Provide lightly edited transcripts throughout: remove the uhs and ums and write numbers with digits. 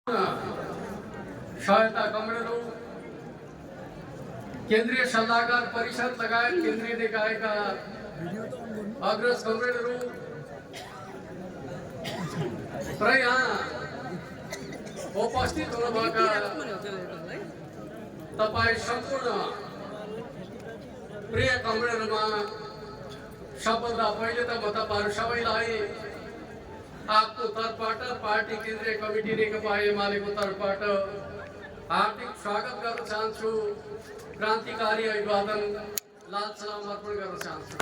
सहायता कमरेहरू केन्द्रीय सल्लाहकार परिषद लगायत केन्द्रीय निकायका अग्रज कमरेडहरू र यहाँ उपस्थित हुनुभएका तपाईँ सम्पूर्ण प्रिय कमरेडहरूमा सबभन्दा पहिले त म तपाईहरु सबैलाई आपको तर्फबाट पार्टी केन्द्रीय कमिटी नेकपा एमालेको तर्फबाट हार्दिक स्वागत गर्न चाहन्छु। क्रान्तिकारी अभिवादन लाल सलाम अर्पण गर्न चाहन्छु।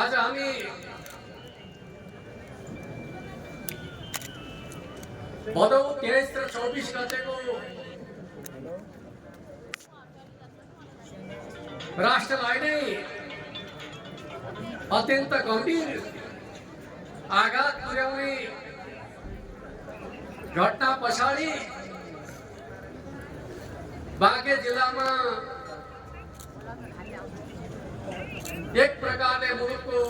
आज हामी भदौ 23 र 24 गतेको राष्ट्रलाई नै अत्यन्त गम्भीर आघात पुर्याउने घटना पछाडि बाँके जिल्लामा एक प्रकारले मुलुकको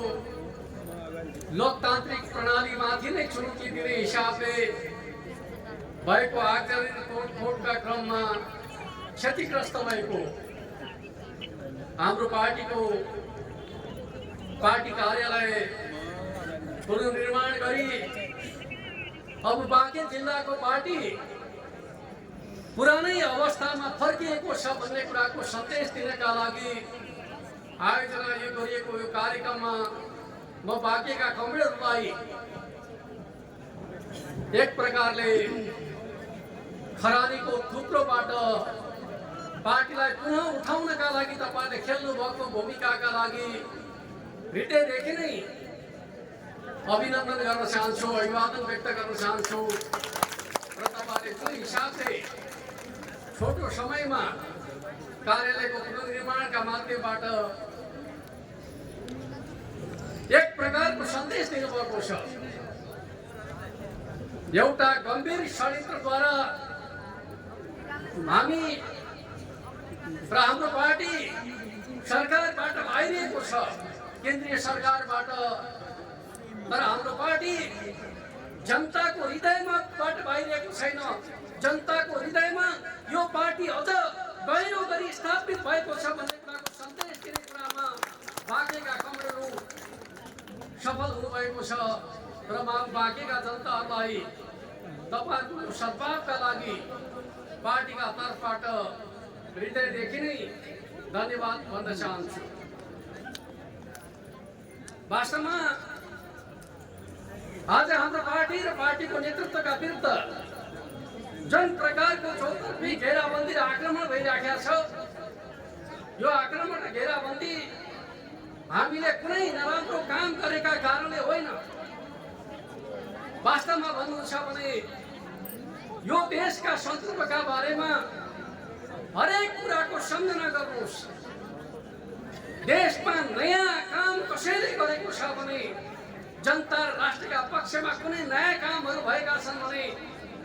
लोकतान्त्रिक प्रणालीमाथि नै चुनौती दिने हिसाबले भएको आगजनी तोडफोडका क्रममा क्षतिग्रस्त भएको हाम्रो पार्टी कार्यालय पुनर्निर्माण गरी अब बाँके जिल्लाको पार्टी पुरानै अवस्थामा फर्किएको छ भन्ने कुराको सन्देश दिनका लागि आयोजना गरिएको यो कार्यक्रममा म बाँकेका कमरेडहरूलाई एक प्रकारले खरानीको थुप्रोबाट पार्टीलाई पुनः उठाउनका लागि तपाईले खेल्नु भएको भूमिकाका लागि हृदयदेखि नै अभिनन्दन गर्न चाहन्छु, अभिवादन व्यक्त गर्न चाहन्छु। र तपाईले जुन हिसाबले छोटो समयमा कार्यालयको पुनर्निर्माणका माध्यमबाट एक प्रकारको सन्देश दिनुभएको छ, एउटा गम्भीर षड्यन्त्रद्वारा हामी र हाम्रो पार्टी सरकारबाट बाहिरिएको छ, केन्द्रीय सरकारबाट। तर हाम्रो पार्टी जनताको हृदयमा बाहिरिएको छैन। जनताको हृदयमा यो पार्टी अझ गहिरो गरी स्थापित भएको छ भन्ने कुराको सन्देश दिने कुरामा बाँकेका कमरेडहरू सफल हुनुभएको छ। र म बाँकेका जनताहरूलाई तपाईहरुको सद्भावका लागि पार्टीका तर्फबाट हृदयदेखि नै धन्यवाद भन्न चाहन्छु। वास्तवमा आज हाम्रो पार्टी र पार्टीको नेतृत्वका विरुद्ध जुन प्रकारको चौतर्फी घेराबन्दी र आक्रमण भइराखेको छ, यो आक्रमण र घेराबन्दी हामीले कुनै नराम्रो काम गरेका कारणले होइन। वास्तवमा भन्नु छ भने यो देशका शत्रुका बारेमा हरेक कुराको सम्झना गर्नुहोस्। देशमा नयाँ काम कसैले गरेको छ भने, जनता र राष्ट्रका पक्षमा कुनै नयाँ कामहरू भएका छन् भने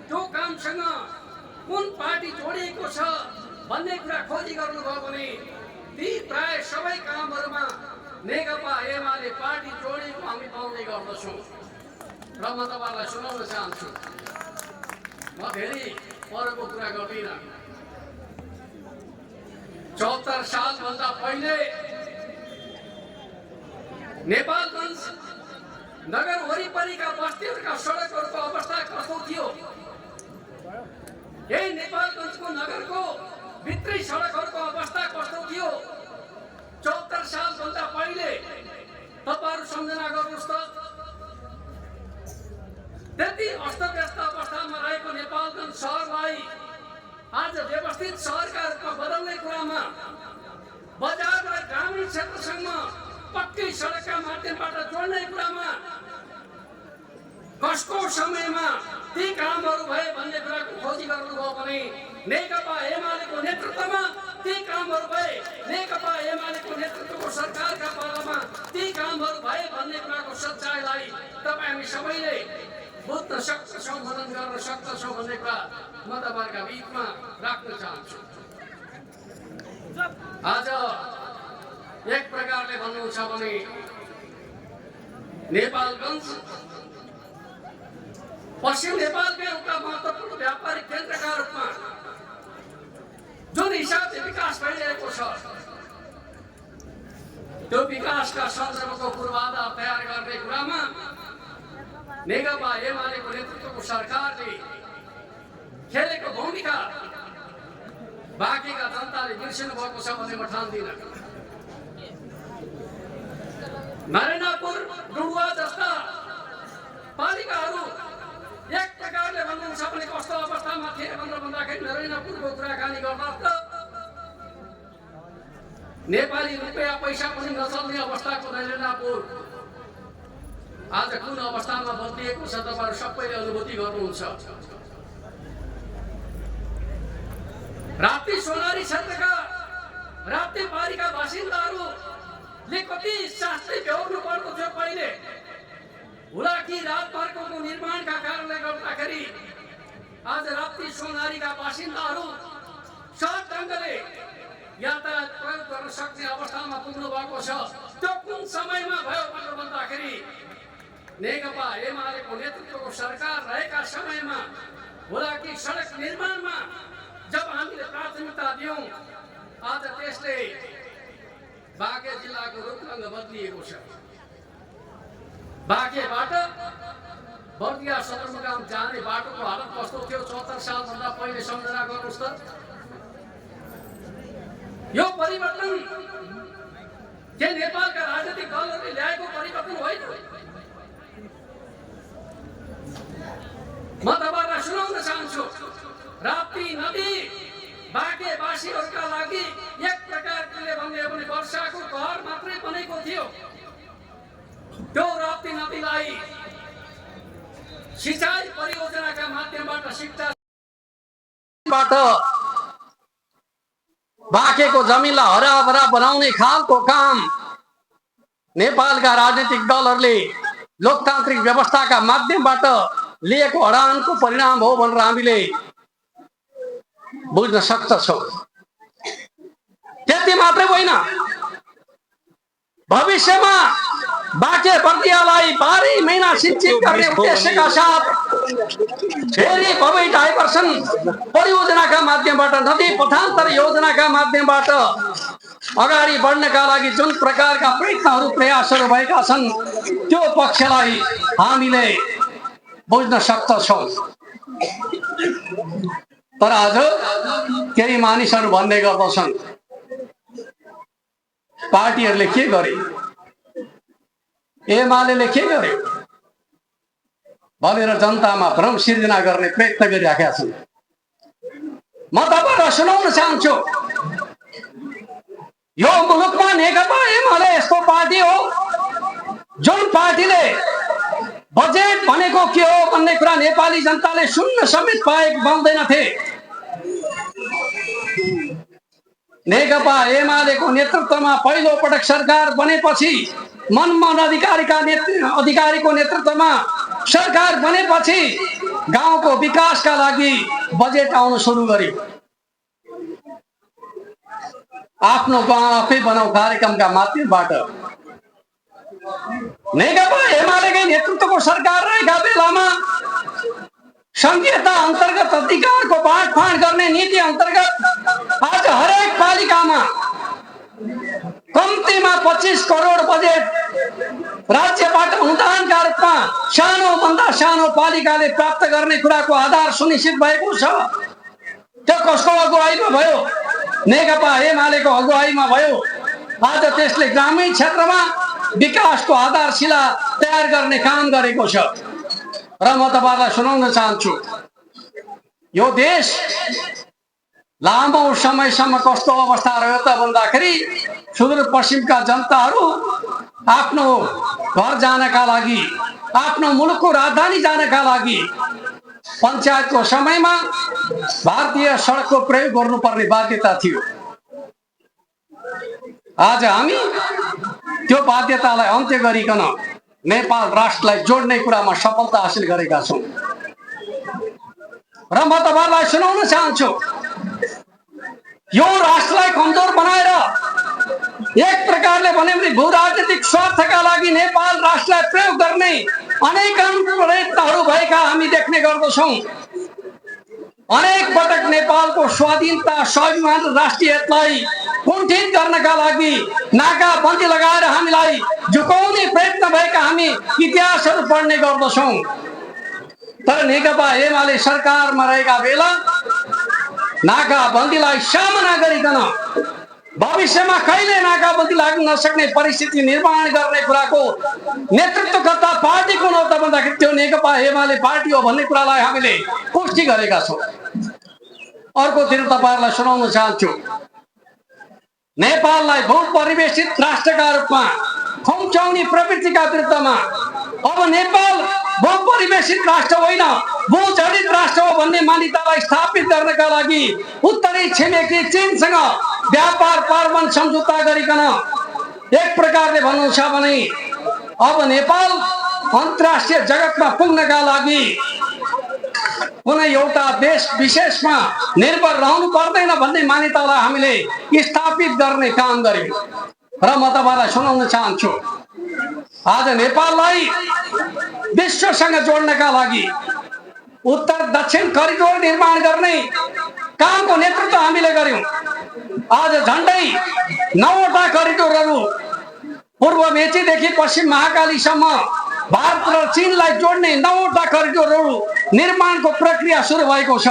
त्यो कामसँग कुन पार्टी जोडिएको छ भन्ने कुरा खोजी गर्नुभयो भने ती प्राय सबै कामहरूमा नेकपा एमाले पार्टी जोडिएको हामी पाउने गर्दछौँ। र म तपाईलाई सुनाउन चाहन्छु, म धेरै परको कुरा गर्दिनँ। 74 सालभन्दा पहिले नेपालगञ्ज नगर वरिपरिका बस्तीहरूका सडकहरूको अवस्था कस्तो थियो? यही नेपालगञ्जको नगरको भित्री सडकहरूको अवस्था कस्तो थियो? 74 सालभन्दा पहिले तपाईहरु सम्झना गर्नुहोस् त। त्यति अस्तव्यस्त अवस्थामा रहेको नेपालगञ्ज सहरलाई आज व्यवस्थित सहरका रूपमा बदल्ने कुरामा, बजार र ग्रामीण क्षेत्रसँग पक्कै सडकका माध्यमबाट जोड्ने कुरामा कसको समयमा ती कामहरू भए भन्ने कुराको खोजी गर्नुभयो भने नेकपा एमालेको नेतृत्वमा ती कामहरू भए, नेकपा एमालेको नेतृत्वको सरकारका पालामा ती कामहरू भए भन्ने कुराको सच्चाइलाई तपाईँ हामी सबैले बुझ्न सक्छौँ, मनन गर्न सक्छौँ भन्ने कुरा म तपाईहरुका बीचमा राख्न चाहन्छु। आज एक प्रकारले भन्नु छ भने नेपालगञ्ज पश्चिम नेपालका एउटा महत्त्वपूर्ण व्यापारिक केन्द्रका रूपमा जुन हिसाबले विकास भइरहेको छ त्यो विकासका सन्दर्भको पूर्वाधार तयार गर्ने कुरामा नेकपा एमालेको नेतृत्वको सरकारले खेलेको भूमिका बाँकीका जनताले बिर्सिनु भएको छ भन्ने म ठान्दिनँ। नरेन्द्रपुर डुडुवा जस्ता पालिकाहरू एक प्रकारले भन्नुहुन्छ भने कस्तो अवस्थामा थिए भनेर भन्दाखेरि नरेन्द्रपुरको कुराकानी गर्दा त नेपाली रुपियाँ पैसा पनि नचल्ने अवस्थाको नरेन्द्रपुर आज कुन अवस्थामा बदलिएको छ तपाईहरु सबैले अनुभूति गर्नुहुन्छ। राप्ती सोनारी क्षेत्रका राप्ती पारीका बासिन्दाहरूले कति शास्त्री बेहोर्नु पर्दो थियो पहिले। हुलाकी राजमार्गको निर्माणका कारणले गर्दाखेरि आज राप्ती सोनारीका बासिन्दाहरू सहज ढङ्गले यातायात प्रयोग गर्न सक्ने अवस्थामा पुग्नु भएको छ। त्यो कुन समयमा भयो भनेर भन्दाखेरि नेकपा एमालेको नेतृत्वको सरकार रहेका समयमा हुलाकी सडक निर्माणमा जब हामीले प्राथमिकता दियौं आज त्यसले बाँके जिल्लाको रूपरङ्ग बदलिएको छ। बाँकेबाट बर्दिया सदरमुकाम जाने बाटोको हालत कस्तो थियो 74 सालभन्दा पहिले सम्झना गर्नुहोस् त। यो परिवर्तन के नेपालका राजनीतिक दलहरूले ल्याएको परिवर्तन होइन। म तपाईहरुलाई सुनाउन चाहन्छु राप्ती नदी बाँकेवासीहरूका लागि एक प्रकारले भन्ने हो भने वर्षाको घर मात्रै बनेको थियो। त्यो राप्ती नदीलाई सिंचाई परियोजनाका माध्यमबाट बाँकेको जमिनलाई हराभरा बनाउने खालको काम नेपालका राजनीतिक दलहरूले लोकतान्त्रिक व्यवस्थाका माध्यमबाट लिएको अडानको परिणाम हो भनेर हामीले बुझ्न सक्छौं। त्यति मात्रै होइन, भविष्यमा बाँके बर्दियालाई 12 महिना सिंचित गर्ने उद्देश्यका साथ फेरि भव्य डाइभर्सन परियोजनाका माध्यमबाट नदी पथान्तर योजनाका माध्यमबाट अगाडि बढ्नका लागि जुन प्रकारका प्रयत्नहरू प्रयासहरू भएका छन् त्यो पक्षलाई हामीले बुझ्न सक्छौं। तर आज केही मानिसहरू भन्ने गर्दछन् पार्टीहरूले के गरे, एमालेले के गर्यो भनेर जनतामा भ्रम सिर्जना गर्ने प्रयत्न गरिराखेका छन्। म तपाईहरुलाई सुनाउन चाहन्छु यो मुलुकमा नेकपा एमाले यस्तो पार्टी हो जुन पार्टीले बजेट भनेको के हो भन्ने कुरा नेपाली जनताले सुन्न समेत पाउँदैनथे। नेकपा एमालेको नेतृत्वमा पहिलो पटक सरकार बनेपछि मनमोहन अधिकारीको नेतृत्वमा सरकार बनेपछि गाउँको विकासका लागि बजेट आउन सुरु गर्यो। आफ्नो गाउँ आफै बनाऊ कार्यक्रमका माध्यमबाट नेकपा एमालेकै नेतृत्वको सरकार रहेका बेलामा संघीयता अन्तर्गत अधिकारको बाँडफाँड गर्ने नीति अन्तर्गत आज हरेक पालिकामा कम्तीमा 25 करोड बजेट राज्यबाट अनुदानका रूपमा सानो भन्दा सानो पालिकाले प्राप्त गर्ने कुराको आधार सुनिश्चित भएको छ। त्यो कसको अगुवाईमा भयो? नेकपा एमालेको अगुवाईमा भयो। आज त्यसले ग्रामीण क्षेत्रमा विकासको आधारशिला तयार गर्ने काम गरेको छ। र म तपाईहरुलाई सुनाउन चाहन्छु यो देश लामो समयसम्म कस्तो अवस्था रह्यो त भन्दाखेरि सुदूरपश्चिमका जनताहरू आफ्नो घर जानका लागि आफ्नो मुलुकको राजधानी जानका लागि पञ्चायतको समयमा भारतीय सडकको प्रयोग गर्नुपर्ने बाध्यता थियो। आज हामी त्यो बाध्यतालाई अन्त्य गरिकन नेपाल राष्ट्रलाई जोड्ने कुरामा सफलता हासिल गरेका छौं। र म तपाईहरुलाई सुनाउन चाहन्छु यो राष्ट्रलाई कमजोर बनाएर एक प्रकारले भने भू राजनीतिक स्वार्थका लागि नेपाल राष्ट्रलाई प्रयोग गर्ने अनेक प्रयत्नहरू भएका हामी देख्ने गर्दछौँ। अनेक पटक नेपालको स्वाधीनता, स्वाभिमान र राष्ट्रिय हितलाई कुण्ठित गर्नका लागि नाकाबन्दी लगाएर हामीलाई झुकाउने प्रयत्न भएका हामी इतिहासहरू पढ्ने गर्दछौँ। तर नेकपा एमाले सरकारमा रहेका बेला नाकाबन्दीलाई सामना गरिकन भविष्यमा कहिले नाकाबन्दी लाग्न नसक्ने परिस्थिति निर्माण गर्ने कुराको नेतृत्व गर्दा पार्टी कुन हो त भन्दाखेरि त्यो नेकपा एमाले पार्टी हो भन्ने कुरालाई हामीले पुष्टि गरेका छौँ। अर्कोतिर तपाईहरुलाई सुनाउन चाहन्छु, नेपाललाई बहुपरिवेशित राष्ट्रका रूपमा खुम्चाउने प्रवृत्तिका विरुद्धमा अब नेपाल बहुपरिवेशित राष्ट्र होइन, बहुजडित राष्ट्र हो भन्ने मान्यतालाई स्थापित गर्नका लागि उत्तरी छिमेकी चीनसँग व्यापार पारवन सम्झौता गरिकन एक प्रकारले भन्नु छ भने अब नेपाल अन्तर्राष्ट्रिय जगतमा पुग्नका लागि कुनै एउटा देश विशेषमा निर्भर रहनु पर्दैन भन्ने मान्यतालाई हामीले स्थापित गर्ने काम गर्यौं। र म तपाईलाई सुनाउन चाहन्छु, आज नेपाललाई विश्वसँग जोड्नका लागि उत्तर दक्षिण करिडोर निर्माण गर्ने कामको नेतृत्व हामीले गर्यौं। आज झन्डै 9वटा करिडोरहरू पूर्व मेचीदेखि पश्चिम महाकालीसम्म भारत र चीनलाई जोड्ने 9वटा करिडोरहरू निर्माणको प्रक्रिया सुरु भएको छ।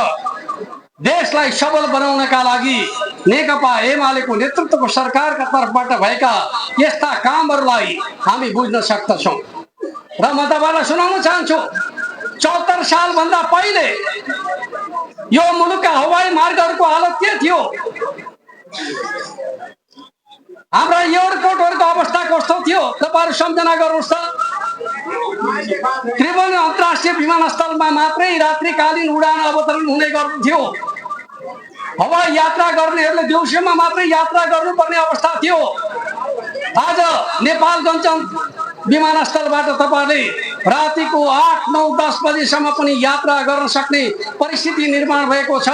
देशलाई सबल बनाउनका लागि नेकपा एमालेको नेतृत्वको सरकारका तर्फबाट भएका यस्ता कामहरूलाई हामी बुझ्न सक्दछौँ। र म तपाईलाई सुनाउन चाहन्छु, 74 साल भन्दा पहिले यो मुलुकका हवाई मार्गहरूको हालत के थियो, हाम्रा एयरपोर्टहरूको अवस्था कस्तो थियो तपाईहरु सम्झना गर्नुहोस् त। त्रिभुवन अन्तर्राष्ट्रिय विमानस्थलमा मात्रै रात्रिकालीन उडान अवतरण हुने गर्थ्यो। हवाई यात्रा गर्नेहरूले दिउँसोमा मात्रै यात्रा गर्नुपर्ने अवस्था थियो। आज नेपालगञ्ज विमानस्थलबाट तपाईले रातिको 8, 9, 10 बजेसम्म पनि यात्रा गर्न सक्ने परिस्थिति निर्माण भएको छ।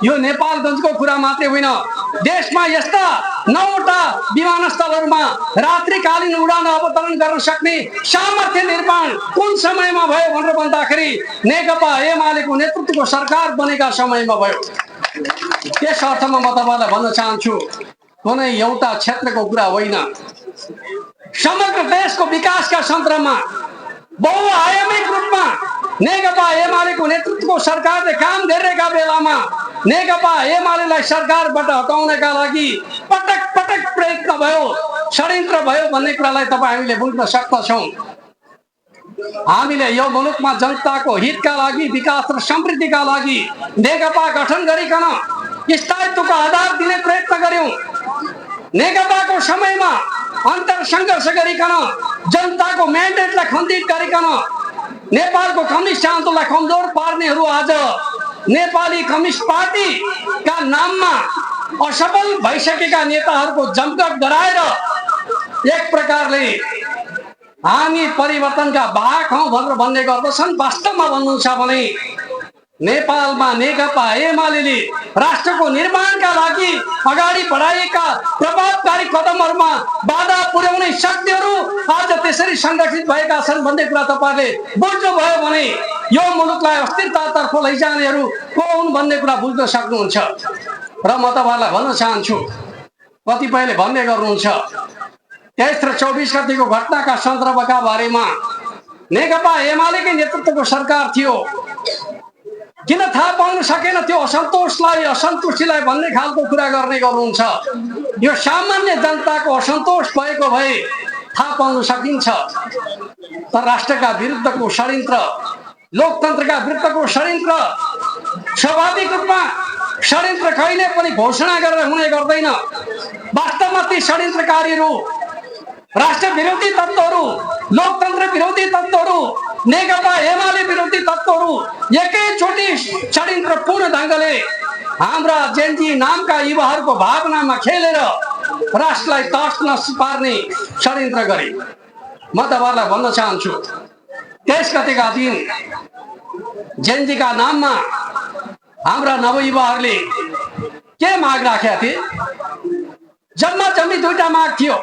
यो नेपालगञ्जको कुरा मात्रै होइन, देशमा यस्ता 9वटा विमानस्थलहरूमा रात्रिकालीन उडान अवतरण गर्न सक्ने सामर्थ्य निर्माण कुन समयमा भयो भनेर भन्दाखेरि नेकपा एमालेको नेतृत्वको सरकार बनेका समयमा भयो। त्यस अर्थमा म तपाईलाई भन्न चाहन्छु, कुनै एउटा क्षेत्रको कुरा होइन, समग्र देशको विकासका सन्दर्भमा बहुआयामिक रूपमा नेकपा एमालेको नेतृत्वको सरकारले काम गरिरहेका बेलामा नेकपा एमालेलाई सरकारबाट हटाउनका लागि पटक पटक प्रयत्न भयो, षड्यन्त्र भयो भन्ने कुरालाई हामीले बुझ्न सक्दछौँ। हामीले यो मुलुकमा जनताको हितका लागि, विकास र समृद्धिका लागि नेकपा गठन गरिकन स्थायित्वको आधार दिने प्रयत्न गर्यौं। नेकपाको समयमा अन्तर्सङ्घर्ष गरिकन जनताको म्यान्डेटलाई खण्डित गरिकन नेपालको कम्युनिस्ट आन्दोलनलाई कमजोर पार्नेहरू आज नेपाली कम्युनिस्ट पार्टीका नाममा असफल भइसकेका नेताहरूको जमघट गराएर एक प्रकारले हामी परिवर्तनका वाहक हौं भनेर भन्ने गर्दछन्। वास्तवमा भन्नु छ भने नेपालमा नेकपा एमालेले राष्ट्रको निर्माणका लागि अगाडि बढाएका प्रभावकारी कदमहरूमा बाधा पुर्याउने शक्तिहरू आज त्यसरी संगठित भएका छन् भन्ने कुरा तपाईले बुझ्नुभयो भने यो मुलुकलाई अस्थिरतातर्फ लैजानेहरू को हुन् भन्ने कुरा बुझ्न सक्नुहुन्छ। र म तपाईलाई भन्न चाहन्छु, कतिपयले भन्ने गर्नुहुन्छ 23 र 24 गतिको घटनाका सन्दर्भका बारेमा नेकपा एमालेकै नेतृत्वको सरकार थियो, किन थाहा पाउन सकेन त्यो असन्तुष्टिलाई भन्ने खालको कुरा गर्ने गर्नुहुन्छ। यो सामान्य जनताको असन्तोष भएको भए थाहा पाउन सकिन्छ, तर राष्ट्रका विरुद्धको षड्यन्त्र, लोकतन्त्रका विरुद्धको षड्यन्त्र, स्वाभाविक रूपमा षड्यन्त्र कहिले पनि घोषणा गरेर हुने गर्दैन। वास्तवमा ती षड्यन्त्रकारीहरू, राष्ट्र विरोधी तत्त्वहरू, लोकतन्त्र विरोधी तत्त्वहरू, नेकपा एमाले विरोधी तत्त्वहरू एकैचोटि षड्यन्त्रपूर्ण ढङ्गले हाम्रा जेनजी नामका युवाहरूको भावनामा खेलेर राष्ट्रलाई तर्स पार्ने षड्यन्त्र गरे। म तपाईलाई भन्न चाहन्छु, 23 गतेका दिन जेनजीका नाममा हाम्रा नवयुवाहरूले के माग राखेका थिए? जम्मा जम्मी 2टा माग थियो।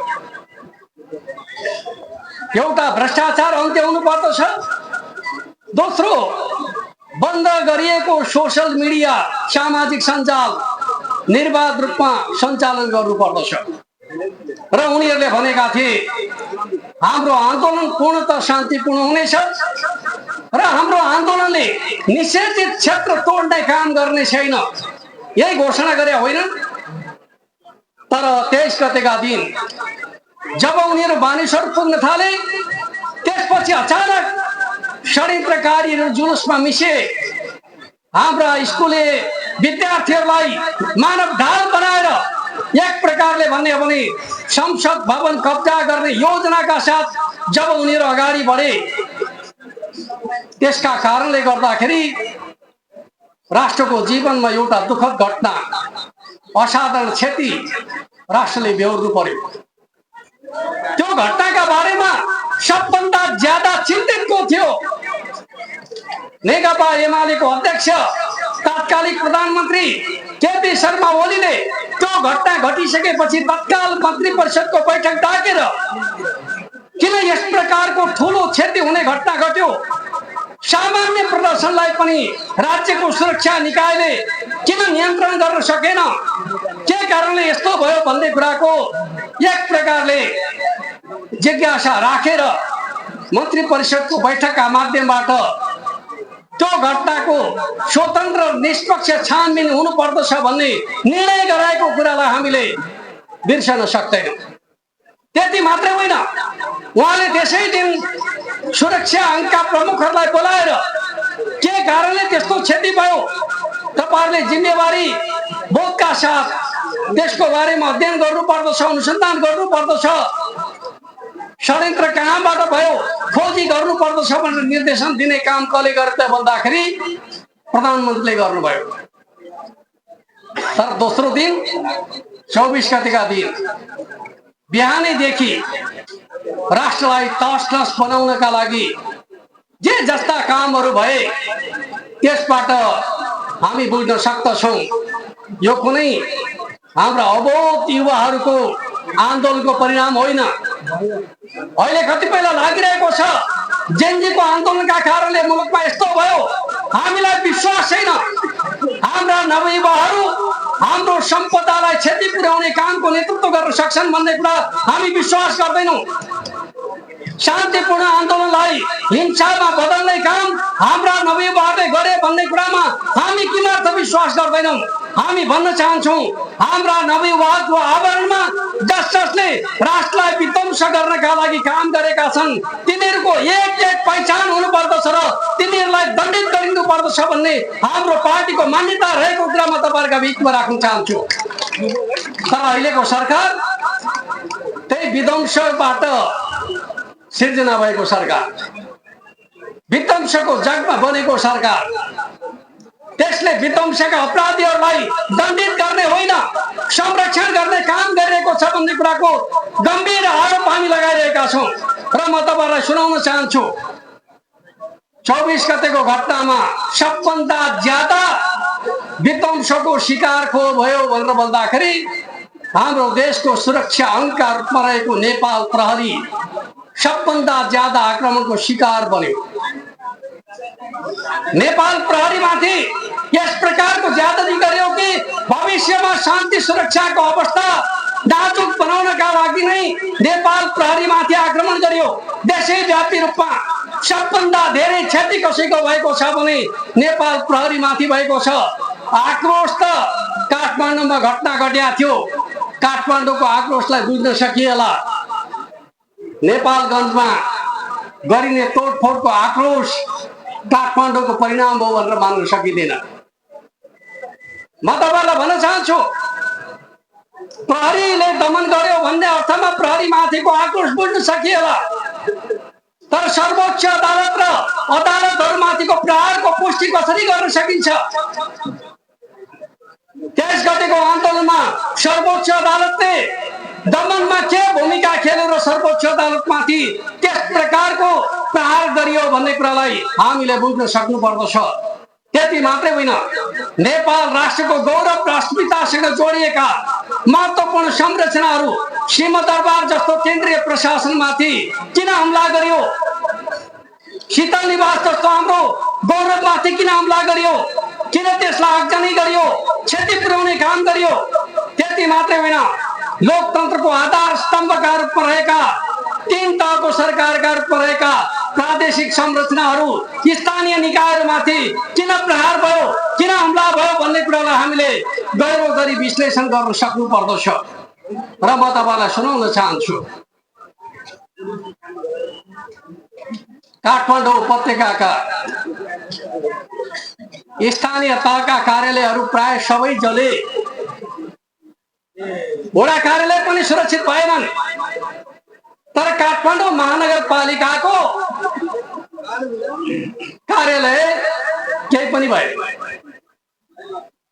एउटा भ्रष्टाचार अन्त्य हुनुपर्दछ। दोस्रो, बन्द गरिएको सोशल मिडिया सामाजिक सञ्जाल निर्बाध रूपमा सञ्चालन गर्नुपर्दछ। र उनीहरूले भनेका थिए हाम्रो आन्दोलन पूर्णतः शान्तिपूर्ण हुनेछ र हाम्रो आन्दोलनले निषेधित क्षेत्र तोड्ने काम गर्ने छैन, यही घोषणा गरे होइन। तर 23 गतेका दिन जब उनीहरू बानेश्वर पुग्न थाले, त्यसपछि अचानक षड्यन्त्रकारीहरू जुलुसमा मिसे। हाम्रा स्कुले विद्यार्थीहरूलाई मानव ढाल बनाएर एक प्रकारले भन्ने हो भने संसद भवन कब्जा गर्ने योजनाका साथ जब उनीहरू अगाडि बढे, त्यसका कारणले गर्दाखेरि राष्ट्रको जीवनमा एउटा दुःखद घटना, असाधारण क्षति राष्ट्रले बेहोर्नु पर्यो। त्यो घटनाका बारेमा सबभन्दा ज्यादा चिन्तित को थियो? नेकपा एमालेको अध्यक्ष तत्कालीन प्रधानमन्त्री केपी शर्मा ओलीले त्यो घटना घटिसकेपछि तत्काल मन्त्री परिषदको बैठक डाकेर किन यस प्रकारको ठूलो क्षति हुने घटना घट्यो, सामान्य प्रदर्शनलाई पनि राज्यको सुरक्षा निकायले किन नियन्त्रण गर्न सकेन, के कारणले यस्तो भयो भन्ने कुराको एक प्रकारले जिज्ञासा राखेर मन्त्री परिषदको बैठकका माध्यमबाट त्यो घटनाको स्वतन्त्र निष्पक्ष छानबिन हुनुपर्दछ भन्ने निर्णय गराएको कुरालाई हामीले बिर्सन सक्दैनौँ। त्यति मात्रै होइन, उहाँले त्यसै दिन सुरक्षा अङ्गका प्रमुखहरूलाई बोलाएर के कारणले त्यस्तो क्षति भयो, तपाईहरुले जिम्मेवारी बोधका साथ त्यसको बारेमा अध्ययन गर्नुपर्दछ, अनुसन्धान गर्नुपर्दछ, षड्यन्त्र कहाँबाट भयो खोजी गर्नुपर्दछ भनेर निर्देशन दिने काम कसले गरे त भन्दाखेरि प्रधानमन्त्रीले गर्नुभयो। तर दोस्रो दिन 24 गतेका दिन बिहानैदेखि राष्ट्रलाई तसनस बनाउनका लागि जे जस्ता कामहरू भए त्यसबाट हामी बुझ्न सक्दछौँ यो कुनै हाम्रा अबोध युवाहरूको आन्दोलनको परिणाम होइन। अहिले कतिपयलाई लागिरहेको छ जेनजीको आन्दोलनका कारणले मुलुकमा यस्तो भयो, हामीलाई विश्वास छैन हाम्रा नवयुवाहरू हाम्रो सम्पदालाई क्षति पुर्याउने कामको नेतृत्व गर्न सक्छन् भन्ने कुरा हामी विश्वास गर्दैनौँ। शान्तिपूर्ण आन्दोलनलाई हिंसामा बदल्ने काम हाम्रा नवयुवाहरूले गरे भन्ने कुरामा हामी किमर्थ विश्वास गर्दैनौँ। हामी भन्न चाहन्छौँ हाम्रा नवयुवाहरूको आवरणमा जसले राष्ट्रलाई विध्वंस गर्नका लागि काम गरेका छन् तिनीहरूको एक एक पहिचान हुनुपर्दछ र तिनीहरूलाई दण्डित गरिनु पर्दछ भन्ने हाम्रो पार्टीको मान्यता रहेको कुरामा तपाईहरुका बीचमा राख्न चाहन्छु। तर अहिलेको सरकार त्यही विध्वंसबाट सिर्जना भएको सरकार, विध्वंसको जगमा बनेको सरकार, त्यसले विध्वंसका अपराधीहरूलाई दण्डित गर्ने होइन संरक्षण गर्ने काम गरिरहेको छ भन्ने कुराको गम्भीर आरोप हामी लगाइरहेका छौँ। र म तपाईहरुलाई सुनाउन चाहन्छु 24 गतेको घटनामा सबभन्दा ज्यादा विध्वंसको शिकार को भयो भनेर भन्दाखेरि हाम्रो देशको सुरक्षा अङ्गका रूपमा रहेको नेपाल प्रहरी सबभन्दा ज्यादा आक्रमणको शिकार बन्यो। नेपाल प्रहरीमाथि यस प्रकारको ज्यादती गर्यो कि भविष्यमा शान्ति सुरक्षाको अवस्था नाजुक बनाउनका लागि नै नेपाल प्रहरीमाथि आक्रमण गर्यो। देशैव्यापी रूपमा सबभन्दा धेरै क्षति कसैको भएको छ भने नेपाल प्रहरीमाथि भएको छ। आक्रोश त काठमाडौँमा घटना घटेको थियो, काठमाडौँको आक्रोशलाई बुझ्न सकिएला, नेपालगञ्जमा गरिने तोडफोडको आक्रोश काठमाडौँको परिणाम हो भनेर मान्न सकिँदैन। म तपाईहरुलाई भन्न चाहन्छु प्रहरीले दमन गर्यो भन्ने अर्थमा प्रहरी माथिको आक्रोश बुझ्न सकिएला, तर सर्वोच्च अदालत र अदालतहरुमाथिको प्रहारको पुष्टि कसरी गर्न सकिन्छ? 23 गतेको आन्दोलनमा सर्वोच्च अदालतले दमनमा के भूमिका खेलेर सर्वोच्च अदालतमाथि त्यस प्रकारको प्रहार गरियो भन्ने कुरालाई हामीले बुझ्न सक्नु पर्दछ। त्यति मात्रै होइन, नेपाल राष्ट्रको गौरव र अस्मितासँग जोडिएका महत्त्वपूर्ण संरचनाहरू सिंहदरबार जस्तो केन्द्रीय प्रशासनमाथि किन हमला गर्यो? शीतल निवास जस्तो हाम्रो गौरवमाथि किन हमला गर्यो? किन त्यसलाई आगजनी गर्यो? क्षति पुर्याउने काम गर्यो? त्यति मात्रै होइन, लोकतन्त्रको आधार स्तम्भका रूपमा रहेका, 3 तहको सरकारका रूपमा रहेका प्रादेशिक संरचनाहरू, स्थानीय निकायहरूमाथि किन प्रहार भयो, किन हमला भयो भन्ने कुरालाई हामीले गहिरो गरी विश्लेषण गर्न सक्नु पर्दछ। र म तपाईलाई सुनाउन चाहन्छु। काठमाडौँ उपत्यकाका स्थानीय तहका कार्यालयहरू प्राय सबै जले। वडा कार्यालय पनि सुरक्षित भएनन्। तर काठमाडौँ महानगरपालिकाको कार्यालय केही पनि भयो।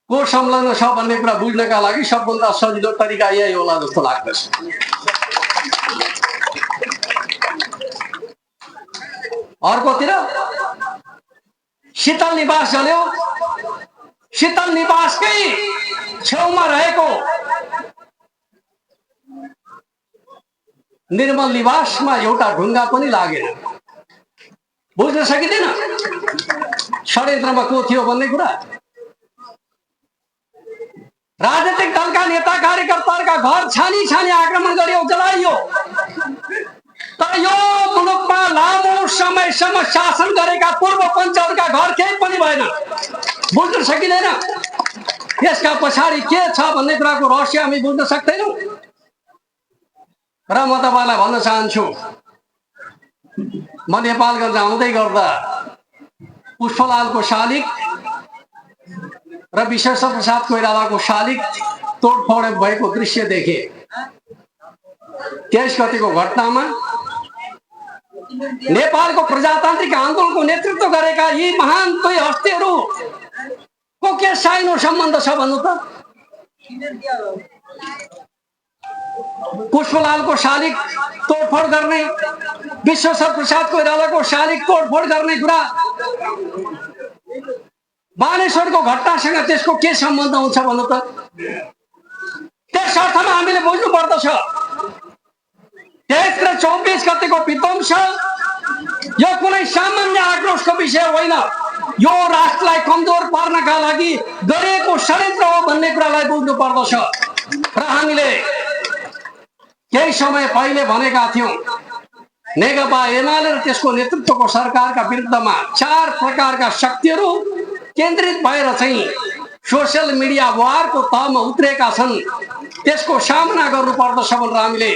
को संलग्न छ भन्ने कुरा बुझ्नका लागि सबभन्दा सजिलो तरिका यही होला जस्तो लाग्दछ। अर्कोतिर शीतल निवास जल्यो। शीतल निवासकै छेउमा रहेको निर्मल निवासमा एउटा ढुङ्गा पनि लागेन। बुझ्न सकिँदैन षड्यन्त्रमा को थियो भन्ने कुरा। राजनीतिक दलका नेता कार्यकर्ताहरूका घर छानी छानी आक्रमण गर्यो, जलाइयो। तर यो मुलुकमा लामो समयसम्म शासन गरेका पूर्व पञ्चहरूका घर केही पनि भएन। बुझ्न सकिँदैन। यसका पछाडि के छ भन्ने कुराको रहस्य हामी बुझ्न सक्दैनौँ। र म तपाईलाई भन्न चाहन्छु, म नेपालगञ्ज आउँदै गर्दा पुष्पलालको शालिग र विश्वेश्वर प्रसाद कोइरालाको शालिग तोडफोड भएको दृश्य देखे। 23 गतिको घटनामा नेपालको प्रजातान्त्रिक आन्दोलनको नेतृत्व गरेका यी महान दुई हस्तीहरूको के साइनो सम्बन्ध छ भन्नु त? पुष्पलालको शालिग तोडफोड गर्ने, विश्वेश्वर प्रसाद कोइरालाको शालिग तोडफोड गर्ने कुरा बानेश्वरको घटनासँग त्यसको के सम्बन्ध हुन्छ भन्नु त? त्यस अर्थमा हामीले बुझ्नु पर्दछ 23 र 24 गतेको विध्वंस यो कुनै सामान्य आक्रोशको विषय होइन। यो राष्ट्रलाई कमजोर पार्नका लागि गरिएको षड्यन्त्र हो भन्ने कुरालाई बुझ्नु पर्दछ। र हामीले केही समय पहिले भनेका थियौं, नेकपा एमाले र त्यसको नेतृत्वको सरकारका विरुद्धमा 4 प्रकारका शक्तिहरू केन्द्रित भएर चाहिँ सोशल मिडिया वारको तहमा उत्रेका छन्। त्यसको सामना गर्नु पर्दछ भनेर हामीले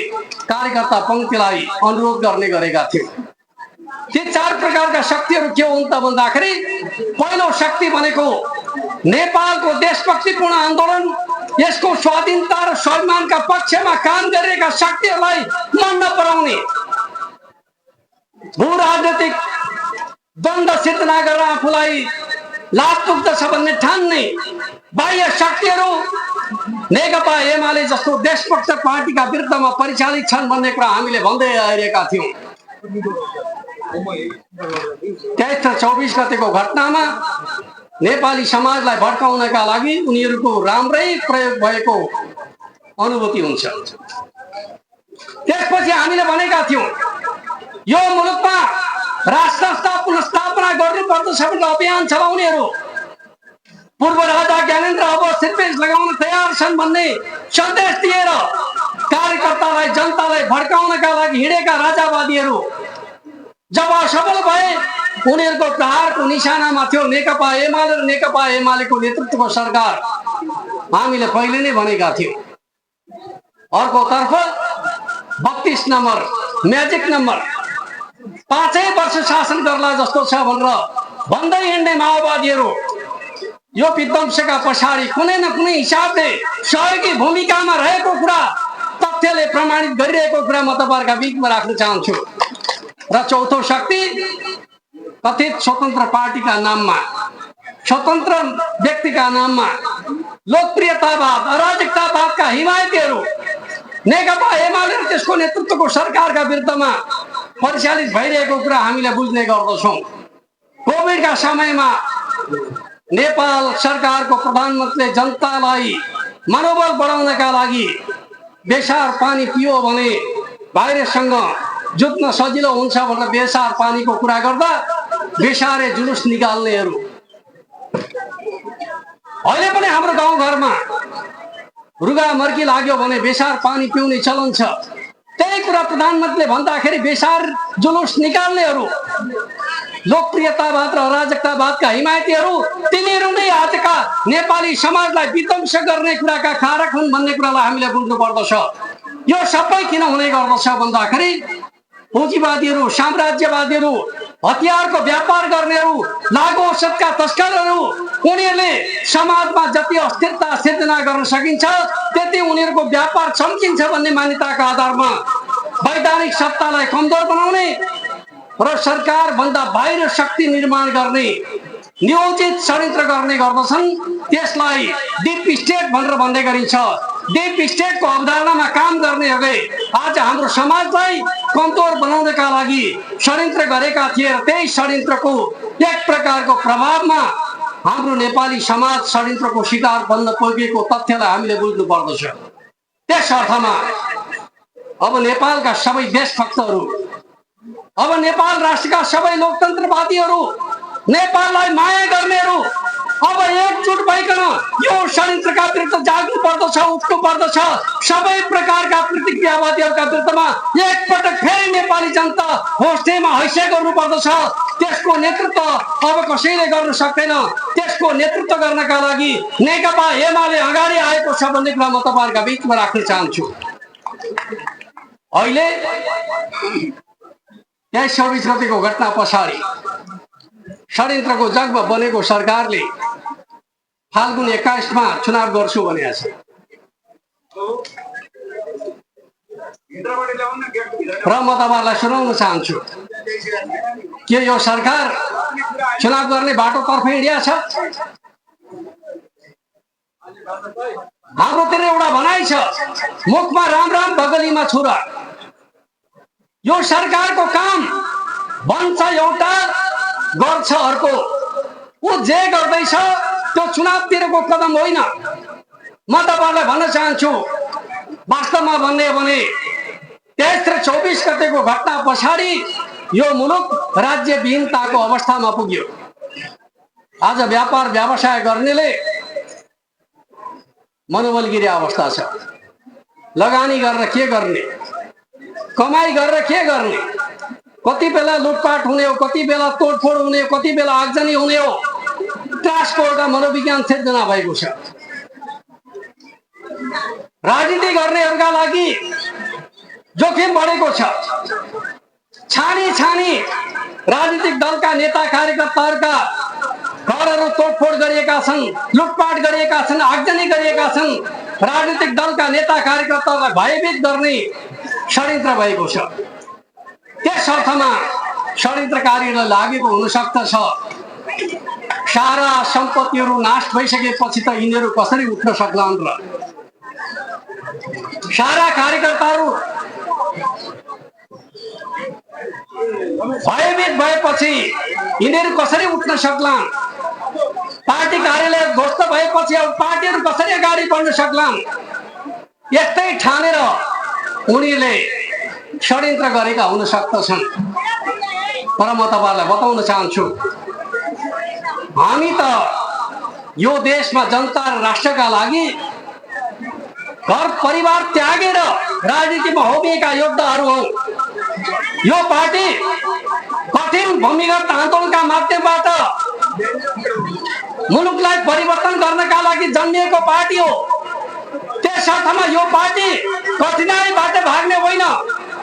कार्यकर्ता पंक्तिलाई अनुरोध गर्ने गरेका थियौं। ती 4 प्रकारका शक्तिहरू के हुन् त भन्दाखेरि, पहिलो शक्ति भनेको नेपालको देशभक्तिपूर्ण आन्दोलन, यसको स्वाधीनता र स्वाभिमानका पक्षमा काम गरेका शक्तिहरूलाई मन नपराउने, भू राजनीतिक द्वन्द्व सिद्ध नगरेर आफूलाई लाभ पुग्दछ भन्ने ठान्ने बाह्य शक्तिहरू नेकपा एमाले जस्तो देशभक्त पार्टीका विरुद्धमा परिचालित छन् भन्ने कुरा हामीले भन्दै आइरहेका थियौं। 23 र 24 गतेको घटनामा नेपाली समाजलाई भड्काउनका लागि उनीहरूको राम्रै प्रयोग भएको अनुभूति हुन्छ। त्यसपछि हामीले भनेका थियौं, यो मुलुकमा राष्ट्र पुनर्स्थापना गर्नुपर्दछ भनेर अभियान चलाउनेहरू पूर्व राजा ज्ञानेन्द्र अब सिरपेज लगाउन तयार छन् भन्ने सन्देश दिएर कार्यकर्तालाई, जनतालाई भड्काउनका लागि हिँडेका राजावादीहरू जब असफल भए, उनीहरूको प्रहारको निशानामा थियो नेकपा एमाले र नेकपा एमालेको नेतृत्वको सरकार। हामीले पहिले नै भनेका थियौं। अर्कोतर्फ 32 नम्बर म्याजिक नम्बर 5 वर्ष शासन गर्ला जस्तो छ भनेर भन्दै हिँड्ने माओवादीहरू यो विध्वंसका पछाडि कुनै न कुनै हिसाबले सहयोगी भूमिकामा रहेको कुरा तथ्यले प्रमाणित गरिरहेको कुरा म तपाईहरुका बीचमा राख्न चाहन्छु। र चौथो शक्ति कथित स्वतन्त्र पार्टीका नाममा, स्वतन्त्र व्यक्तिका नाममा लोकप्रियतावाद, अराजकतावादका हिमायतीहरू नेकपा एमाले र त्यसको नेतृत्वको सरकारका विरुद्धमा परिचालित भइरहेको कुरा हामीले बुझ्ने गर्दछौं। कोभिडका समयमा नेपाल सरकारको प्रधानमन्त्रीले जनतालाई मनोबल बढाउनका लागि बेसार पानी पियो भने भाइरससँग जुत्न सजिलो हुन्छ भनेर बेसार पानीको कुरा गर्दा बेसारे जुलुस निकाल्नेहरू अहिले पनि हाम्रो गाउँघरमा रुगा मर्की लाग्यो भने बेसार पानी पिउने चलन छ। त्यही कुरा प्रधानमन्त्रीले भन्दाखेरि बेसार जुलुस निकाल्नेहरू लोकप्रियतावाद र अराजकतावादका हिमायतीहरू तिनीहरू नै आजका नेपाली समाजलाई विध्वंस गर्ने कुराका कारक हुन् भन्ने कुरालाई हामीले बुझ्नु पर्दछ। यो सबै किन हुने गर्दछ भन्दाखेरि पुँजीवादीहरू, साम्राज्यवादीहरू, हतियारको व्यापार गर्नेहरू, लागु औषधका तस्करहरू, उनीहरूले समाजमा जति अस्थिरता सिर्जना गर्न सकिन्छ त्यति उनीहरूको व्यापार चम्किन्छ भन्ने मान्यताका आधारमा वैधानिक सत्तालाई कमजोर बनाउने र सरकार भन्दा बाहिर शक्ति निर्माण गर्ने नियोजित षड्यन्त्र गर्ने गर्दछन्। त्यसलाई डीप स्टेट भनेर भन्ने गरिन्छ। डीप स्टेटको अवधारणामा काम गर्नेहरूले आज हाम्रो समाजलाई कमजोर बनाउनका लागि षड्यन्त्र गरेका थिए र त्यही षड्यन्त्रको एक प्रकारको प्रभावमा हाम्रो नेपाली समाज षड्यन्त्रको शिकार बन्न पुगेको तथ्यलाई हामीले बुझ्नु पर्दछ। त्यस अर्थमा अब नेपालका सबै देशभक्तहरू, अब नेपाल राष्ट्रका सबै लोकतन्त्रवादीहरू, नेपाललाई माया गर्नेहरू अब एकजुट भइकन यो षड्यन्त्रका विरुद्ध जाग्नु पर्दछ, उठ्नु पर्दछ। सबै प्रकारका प्रतिक्रियावादीहरूका विरुद्धमा एकपटक फेरि नेपाली जनता होस्टेमा हैसियत गर्नु पर्दछ। त्यसको नेतृत्व अब कसैले गर्न सक्दैन। त्यसको नेतृत्व गर्नका लागि नेकपा एमाले अगाडि आएको छ भन्ने कुरा म तपाईहरुका बीचमा राख्न चाहन्छु। अहिले 23 गतेको घटना पछाडि षड्यन्त्रको जगमा बनेको सरकारले फाल्गुन 21 मा चुनाव गर्छु भनेको छ र म तपाईहरुलाई सुनाउन चाहन्छु के यो सरकार चुनाव गर्ने बाटोतर्फ हिँडेको छ। हाम्रोतिर एउटा भनाइ छ, मुखमा राम राम बगलीमा छुरा। यो सरकारको काम भन्छ एउटा गर्छ अर्को। ऊ जे गर्दैछ त्यो चुनावतिरको कदम होइन। म तपाईहरुलाई भन्न चाहन्छु, वास्तवमा भन्ने हो भने 23 र 24 गतेको घटना पछाडि यो मुलुक राज्यविहीनताको अवस्थामा पुग्यो। आज व्यापार व्यवसाय गर्नेले मनोबल अवस्था छ। लगानी गरेर के गर्ने, कमाई गरेर के गर्ने, कति बेला लुटपाट हुने हो, कति बेला तोडफोड हुने हो, कति बेला आगजनी हुने हो। ट्रान्सपोर्टका मनोविज्ञान सिर्जना भएको छ। राजनीति गर्नेहरूका लागि जोखिम बढेको छ। छानी छानी राजनीतिक दलका नेता कार्यकर्ताहरूका घरहरू तोडफोड गरिएका छन्, लुटपाट गरिएका छन्, आगजनी गरिएका छन्। राजनीतिक दलका नेता कार्यकर्ताहरूलाई भयभीत गर्ने षड्यन्त्र भएको छ। त्यस अर्थमा षड्यन्त्रकारीलाई लागेको हुन सक्दछ सारा सम्पत्तिहरू नाश भइसकेपछि त यिनीहरू कसरी उठ्न सक्लान् र। सारा कार्यकर्ताहरू भयभीत भएपछि यिनीहरू कसरी उठ्न सक्लान्। पार्टी कार्यालय ध्वस्त भएपछि अब पार्टीहरू कसरी अगाडि बढ्न सक्लान्। यस्तै ठानेर उनीहरूले षड्यन्त्र गरेका हुन सक्दछन्। तर म तपाईहरुलाई बताउन चाहन्छु, हामी त यो देशमा जनता र राष्ट्रका लागि घर परिवार त्यागेर राजनीतिमा होमिएका योद्धाहरू हौं। यो पार्टी कठिन भूमिगत आन्दोलनका माध्यमबाट मुलुकलाई परिवर्तन गर्नका लागि जन्मिएको पार्टी हो। त्यस अर्थमा यो पार्टी कठिनाईबाट भाग्ने होइन,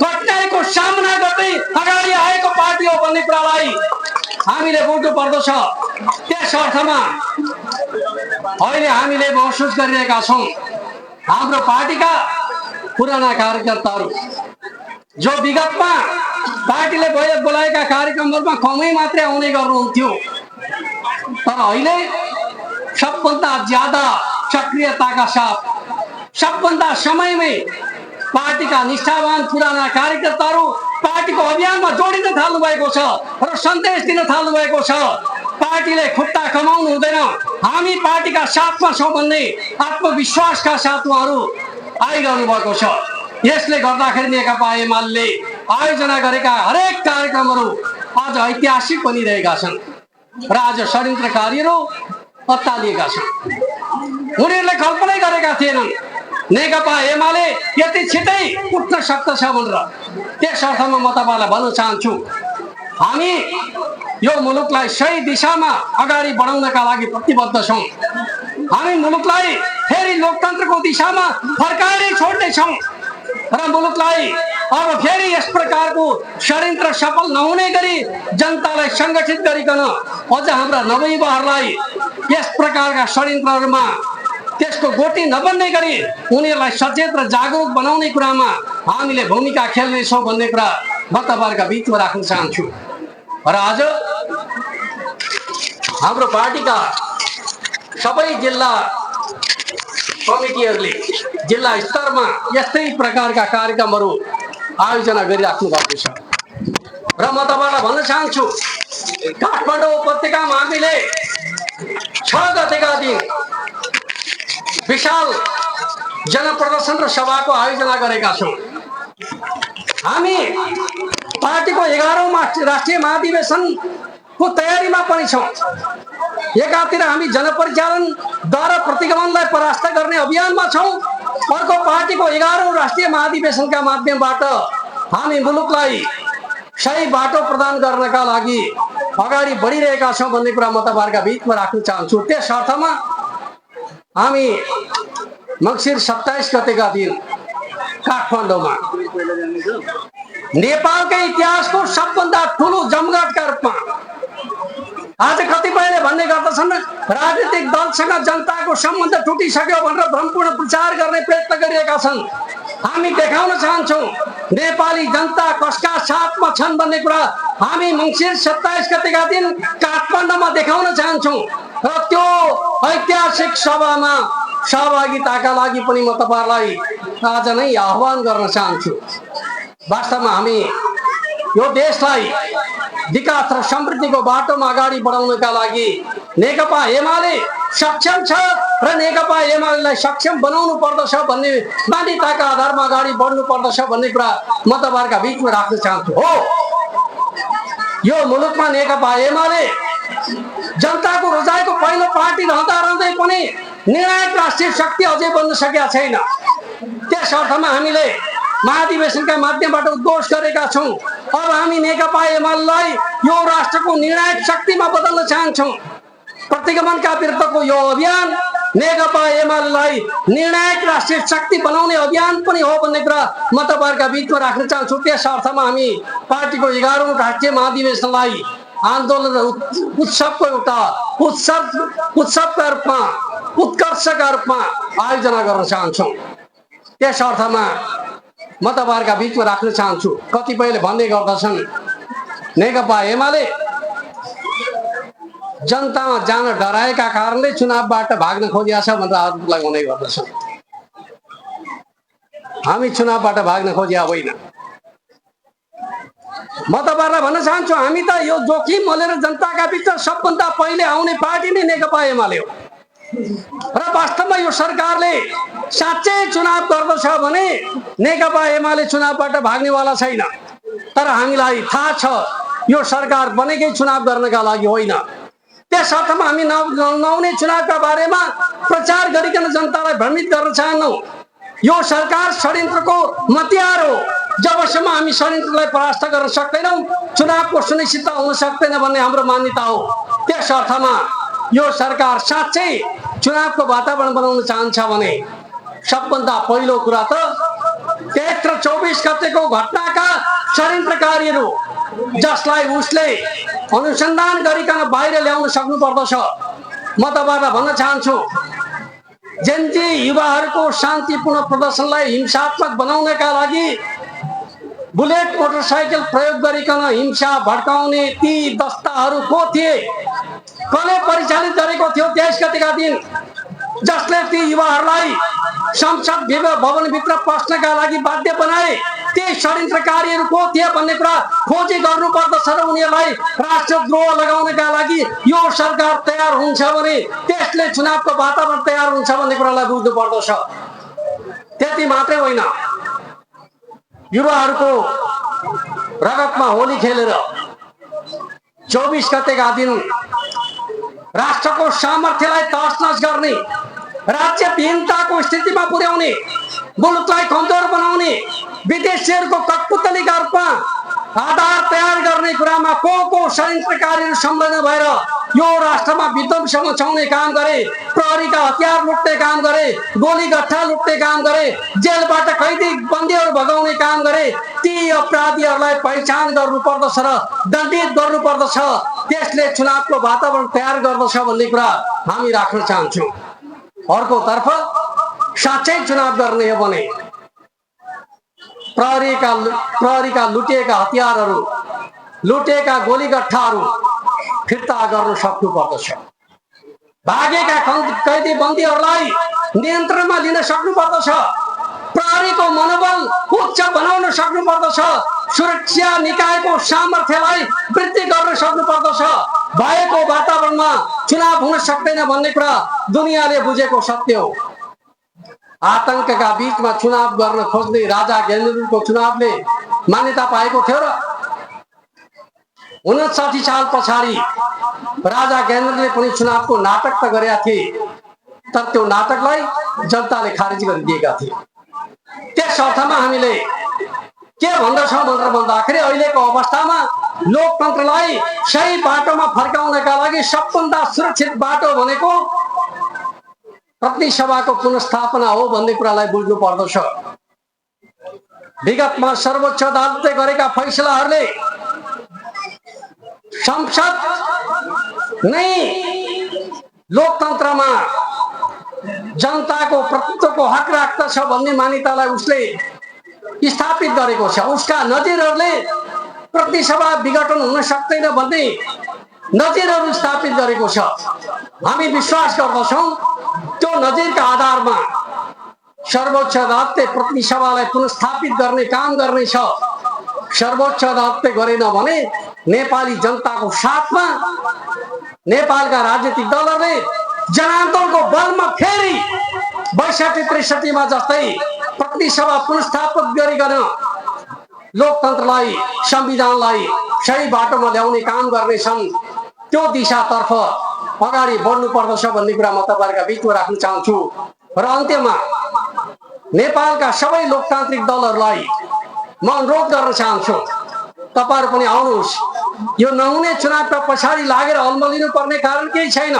कठिनाईको सामना गर्दै अगाडि आएको पार्टी हो भन्ने कुरालाई हामीले बुझ्नु पर्दछ। त्यस अर्थमा अहिले हामीले महसुस गरिरहेका छौं, हाम्रो पार्टीका पुराना कार्यकर्ताहरू जो विगतमा पार्टीले बोलाएका कार्यक्रमहरूमा कमै मात्रै आउने गर्नुहुन्थ्यो, तर अहिले सबभन्दा ज्यादा सक्रियताका साथ सबभन्दा समयमै पार्टीका निष्ठावान पुराना कार्यकर्ताहरू पार्टीको अभियानमा जोडिन थाल्नु भएको छ र सन्देश दिन थाल्नु भएको छ। पार्टीले खुट्टा कमाउनु हुँदैन, हामी पार्टीका साथमा छौं भन्ने आत्मविश्वासका साथ उहाँहरू आइरहनु भएको छ। यसले गर्दाखेरि नेकपा एमाले आयोजना गरेका हरेक कार्यक्रमहरू आज ऐतिहासिक बनिरहेका छन् र आज षड्यन्त्रकारीहरू अत्तालिएका छन्। उनीहरूले कल्पनै गरेका थिएनन् नेकपा एमाले यति छिटै उठ्न सक्दछ भनेर। त्यस अर्थमा म तपाईँलाई भन्न चाहन्छु, हामी यो मुलुकलाई सही दिशामा अगाडि बढाउनका लागि प्रतिबद्ध छौँ। हामी मुलुकलाई फेरि लोकतन्त्रको दिशामा फर्काएर छोड्नेछौँ र मुलुकलाई अब फेरि यस प्रकारको षड्यन्त्र सफल नहुने गरी जनतालाई सङ्गठित गरिकन अझ हाम्रा नवयुवाहरूलाई यस प्रकारका षड्यन्त्रहरूमा त्यसको गोटी नबन्ने गरी उनीहरूलाई सचेत र जागरुक बनाउने कुरामा हामीले भूमिका खेल्नेछौँ भन्ने कुरा म तपाईँहरूका बिचमा राख्न चाहन्छु। र आज हाम्रो पार्टीका सबै जिल्ला कमिटीहरूले जिल्ला स्तरमा यस्तै प्रकारका कार्यक्रमहरू आयोजना गरिराख्नु भएको छ र म तपाईँलाई भन्न चाहन्छु, काठमाडौँ उपत्यकामा हामीले 6 गतेका दिन विशाल जनप्रदर्शन र सभाको आयोजना गरेका छौँ। हामी पार्टीको 11औं राष्ट्रिय महाधिवेशनको तयारीमा पनि छौँ। एकातिर हामी जनपरिचालनद्वारा प्रतिगमनलाई परास्त गर्ने अभियानमा छौँ, अर्को पार्टीको 11औं राष्ट्रिय महाधिवेशनका माध्यमबाट हामी मुलुकलाई सही बाटो प्रदान गर्नका लागि अगाडि बढिरहेका छौँ भन्ने कुरा म तपाईँहरूका बिचमा राख्न चाहन्छु। त्यस अर्थमा हामी मङ्सिर 27 गतेका दिन काठमाडौँमा नेपालकै इतिहासको सबभन्दा ठुलो जमघटका रूपमा आज कतिपयले भन्ने गर्दछन् राजनीतिक दलसँग जनताको सम्बन्ध टुटिसक्यो भनेर भ्रमपूर्ण प्रचार गर्ने प्रयत्न गरिरहेका छन्। हामी देखाउन चाहन्छौँ नेपाली जनता कसका साथमा छन् भन्ने कुरा हामी मङ्सिर 27 गतेका दिन काठमाडौँमा देखाउन चाहन्छौँ र त्यो ऐतिहासिक सभामा सहभागिताका लागि पनि म तपाईँहरूलाई आज नै आह्वान गर्न चाहन्छु। वास्तवमा हामी यो देशलाई विकास र समृद्धिको बाटोमा अगाडि बढाउनका लागि नेकपा एमाले सक्षम छ र नेकपा एमालेलाई सक्षम बनाउनु पर्दछ भन्ने मान्यताका आधारमा अगाडि बढ्नु पर्दछ भन्ने कुरा म तपाईँहरूका बिचमा राख्न चाहन्छु। हो, यो मुलुकमा नेकपा एमाले जनताको रोजाइको पहिलो पार्टी रहँदै पनि निर्णायक राष्ट्रिय शक्ति अझै बन्न सकेका छैन। त्यस अर्थमा हामीले महाधिवेशनका माध्यमबाट उद्घोष गरेका छौँ। अब हामी नेकपा एमालेलाई यो राष्ट्रको निर्णायक शक्तिमा बदल्न चाहन्छौँ। प्रतिगमनका विरुद्धको यो अभियान नेकपा एमालेलाई निर्णायक राष्ट्रिय शक्ति बनाउने अभियान पनि हो भन्ने कुरा म तपाईँहरूका बिचमा राख्न चाहन्छु। त्यस अर्थमा हामी पार्टीको 11औं राष्ट्रिय महाधिवेशनलाई आन्दोलन र उत्सवको एउटा उत्सवका रूपमा उत्कर्षका रूपमा आयोजना गर्न चाहन्छौँ। त्यस अर्थमा म तपाईँहरूका बिचमा राख्न चाहन्छु, कतिपयले भन्ने गर्दछन् नेकपा एमाले जनतामा जान डराएका कारणले चुनावबाट भाग्न खोजिया छ भनेर आरोप लगाउने गर्दछन्। हामी चुनावबाट भाग्न खोजिया होइन। म तपाईँहरूलाई भन्न चाहन्छु, हामी त यो जोखिम मोलेर जनताका बिचमा सबभन्दा पहिले आउने पार्टी नै नेकपा एमाले हो र वास्तवमा यो सरकारले साँच्चै चुनाव गर्दछ भने नेकपा एमाले चुनावबाट भाग्नेवाला छैन। तर हामीलाई थाहा छ यो सरकार बनेकै चुनाव गर्नका लागि होइन। त्यस अर्थमा हामी नआउने चुनावका बारेमा प्रचार गरिकन जनतालाई भ्रमित गर्न चाहन्नौँ। यो सरकार षड्यन्त्रको मतियार हो। जबसम्म हामी षड्यन्त्रलाई परास्त गर्न सक्दैनौँ चुनावको सुनिश्चितता हुन सक्दैन भन्ने हाम्रो मान्यता हो। त्यस अर्थमा यो सरकार साँच्चै चुनावको वातावरण बनाउन चाहन्छ भने सबभन्दा पहिलो कुरा त 23 र 24 गतेको घटनाका षड्यन्त्रकारीहरू जसलाई उसले अनुसन्धान गरिकन बाहिर ल्याउन सक्नु पर्दछ। म तपाईँलाई भन्न चाहन्छु, जेनजी युवाहरूको शान्तिपूर्ण प्रदर्शनलाई हिंसात्मक बनाउनका लागि बुलेट मोटरसाइकल प्रयोग गरिकन हिंसा भड्काउने ती दस्ताहरू को थिए, कसले परिचालित गरेको थियो 23 गतेका दिन, जसले ती युवाहरूलाई संसद भवनभित्र पस्नका लागि बाध्य बनाए? ती षड्यन्त्रकारीहरू को थिए भन्ने कुरा खोजी गर्नुपर्दछ र उनीहरूलाई राष्ट्रद्रोह लगाउनका लागि यो सरकार तयार हुन्छ भने त्यसले चुनावको वातावरण तयार हुन्छ भन्ने कुरालाई बुझ्नु पर्दछ। त्यति मात्रै होइन, युवाहरूको रगतमा होली खेलेर 24 गतेका दिन राष्ट्रको सामर्थ्यलाई तहस-नहस गर्ने, राज्य विहीनताको स्थितिमा पुर्याउने, मुलुकलाई कमजोर बनाउने, विदेशीहरूको कठपुतलीका रूपमा आधार तयार गर्ने कुरामा को षड्यन्त्रकारीहरू संलग्न भएर यो राष्ट्रमा विध्वंस मचाउने काम गरे, प्रहरीका हतियार लुट्ने काम गरे, गोली गट्ठा लुट्ने काम गरे, जेलबाट कैदी बन्दीहरू भगाउने काम गरे। ती अपराधीहरूलाई पहिचान गर्नुपर्दछ र दण्डित गर्नुपर्दछ। त्यसले चुनावको वातावरण तयार गर्दछ भन्ने कुरा हामी राख्न चाहन्छौँ। अर्कोतर्फ साँच्चै चुनाव गर्ने हो भने प्रहरीका लुटिएका हतियारहरू, लुटेका गोली गट्ठाहरू फिर्ता गर्न सक्नु पर्दछ। भागेका कैदी बन्दीहरूलाई नियन्त्रणमा लिन सक्नु पर्दछ। प्रहरीको मनोबल उच्च बनाउन सक्नु पर्दछ। सुरक्षा निकायको सामर्थ्यलाई वृद्धि गर्न सक्नु पर्दछ। भएको वातावरणमा चुनाव हुन सक्दैन भन्ने कुरा दुनियाँले बुझेको सत्य हो। आतंकका बीचमा चुनाव गर्न खोज्ने राजा ज्ञानेन्द्रको चुनावले मान्यता पाएको थियो र 59 साल पछाडि राजा ज्ञानेन्द्रले पनि चुनावको नाटक त गरेका थिए, तर त्यो नाटकलाई जनताले खारिज गरिदिएका थिए। त्यस अर्थमा हामीले के भन्दछौँ भनेर भन्दाखेरि अहिलेको अवस्थामा लोकतन्त्रलाई सही बाटोमा फर्काउनका लागि सबभन्दा सुरक्षित बाटो भनेको प्रतिनिधि सभाको पुनर्स्थापना हो भन्ने कुरालाई बुझ्नु पर्दछ। विगतमा सर्वोच्च अदालतले गरेका फैसलाहरूले संसद नै लोकतन्त्रमा जनताको प्रतिनिधित्वको हक राख्दछ भन्ने मान्यतालाई उसले स्थापित गरेको छ। उसका नजिरहरूले प्रतिनिधि सभा विघटन हुन सक्दैन भन्ने नजिरहरू स्थापित गरेको छ। हामी विश्वास गर्दछौँ त्यो नजिरका आधारमा सर्वोच्च अदालतले प्रतिनिधि सभालाई पुनर्स्थापित गर्ने काम गर्नेछ। सर्वोच्च अदालतले गरेन भने नेपाली जनताको साथमा नेपालका राजनीतिक दलहरूले जनान्दोलनको बलमा फेरि 62-63 जस्तै प्रतिनिधि सभा पुनर्स्थापित गरिकन लोकतन्त्रलाई, संविधानलाई सही बाटोमा ल्याउने काम गर्नेछन्। त्यो दिशातर्फ अगाडि बढ्नु पर्दछ भन्ने कुरा म तपाईहरुका बीचमा राख्न चाहन्छु। र अन्त्यमा नेपालका सबै लोकतान्त्रिक दलहरूलाई म अनुरोध गर्न चाहन्छु, तपाईहरु पनि आउनुहोस्। यो नहुने चुनावका पछाडि लागेर अल्मलिनु पर्ने कारण केही छैन।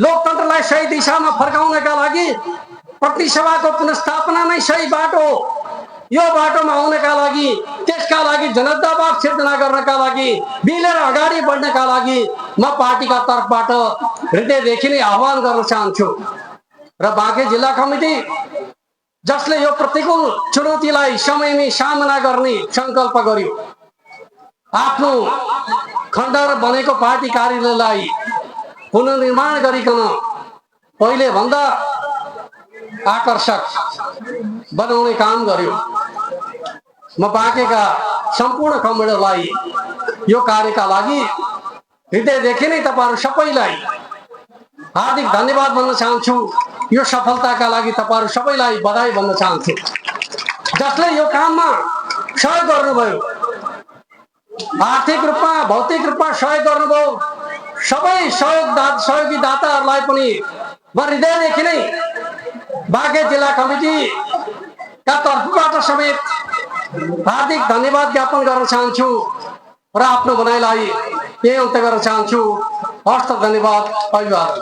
लोकतन्त्रलाई सही दिशामा फर्काउनका लागि प्रतिनिधि सभाको पुनर्स्थापना नै सही बाटो हो। यो बाटोमा आउनका लागि, त्यसका लागि जनतावाद सिर्जना गर्नका लागि, मिलेर अगाडि बढ्नका लागि म पार्टीका तर्फबाट हृदयदेखि नै आह्वान गर्न चाहन्छु। र बाँके जिल्ला कमिटी जसले यो प्रतिकूल चुनौतीलाई समयमै सामना गर्ने संकल्प गर्यो, आफ्नो खण्डर बनेको पार्टी कार्यालयलाई पुनर्निर्माण गरिकन पहिले भन्दा आकर्षक बनाउने काम गर्यो। म बाँकेका सम्पूर्ण कमिटीलाई यो कार्यका लागि हृदयदेखि नै तपाईहरु सबैलाई हार्दिक धन्यवाद भन्न चाहन्छु। यो सफलताका लागि तपाईहरु सबैलाई बधाई भन्न चाहन्छु। जसले यो काममा सहयोग गर्नुभयो, आर्थिक रूपमा, भौतिक रूपमा सहयोग गर्नुभयो, सबै सहयोगी दाताहरूलाई पनि म हृदयदेखि नै बाँके जिल्ला कमिटीका तर्फबाट समेत हार्दिक धन्यवाद ज्ञापन गर्न चाहन्छु र आफ्नो भनाइलाई यही अन्त्य गर्न चाहन्छु। हस्त, धन्यवाद, अभिवादन।